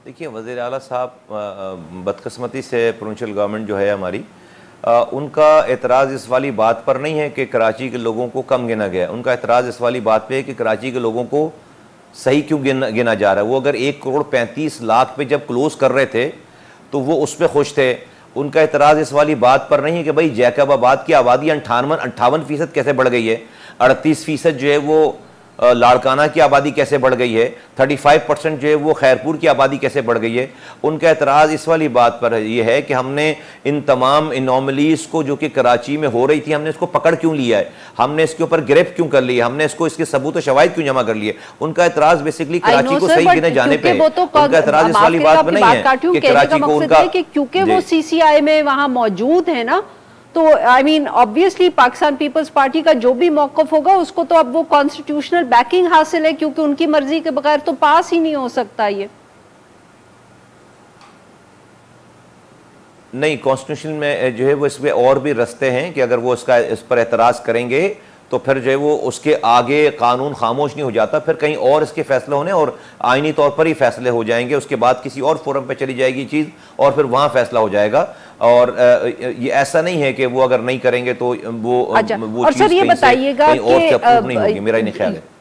देखिए, वज़ीर आला साहब बदकिस्मती से प्रोविंशियल गवर्नमेंट जो है हमारी, उनका एतराज़ इस वाली बात पर नहीं है कि कराची के लोगों को कम गिना गया। उनका एतराज़ इस वाली बात पे है कि कराची के लोगों को सही क्यों गिना जा रहा है। वो अगर 1,35,00,000 पे जब क्लोज़ कर रहे थे तो वो उस पर खुश थे। उनका एतराज़ इस वाली बात पर नहीं है कि भाई जैकबाबाद की आबादी 58% कैसे बढ़ गई है, 38% जो है वो लाड़काना की आबादी कैसे बढ़ गई है, 35% जो है वो खैरपुर की आबादी कैसे बढ़ गई है। उनका एतराज़ इस वाली बात पर यह है कि हमने इन तमाम इनॉमलीज़ को जो कि कराची में हो रही थी, हमने इसको पकड़ क्यों लिया है, हमने इसके ऊपर गिरफ्त क्यों कर ली है, हमने इसको इसके सबूत और शवाहिद क्यों जमा कर लिए। उनका एतराज़ बेसिकली कराची को सही गिने जाने पर है। उनका एतराज़ इस वाली बात पर नहीं है कि कराची को उनका, क्योंकि वो CCI में वहां मौजूद है ना, तो I mean obviously Pakistan Peoples Party का जो भी मौकफ होगा उसको तो अब वो कॉन्स्टिट्यूशनल बैकिंग हासिल है, क्योंकि उनकी मर्जी के बगैर तो पास ही नहीं हो सकता ये। नहीं, कॉन्स्टिट्यूशन में जो है वो इसमें और भी रास्ते हैं कि अगर वो इस पर एतराज़ करेंगे तो फिर जो है वो उसके आगे कानून खामोश नहीं हो जाता, फिर कहीं और इसके फैसले होने और आईनी तौर पर ही फैसले हो जाएंगे। उसके बाद किसी और फोरम पे चली जाएगी चीज़ और फिर वहाँ फैसला हो जाएगा। और ये ऐसा नहीं है कि वो अगर नहीं करेंगे तो वो और सर ये बताइएगा कि नहीं होगी, मेरा नहीं ख्याल है।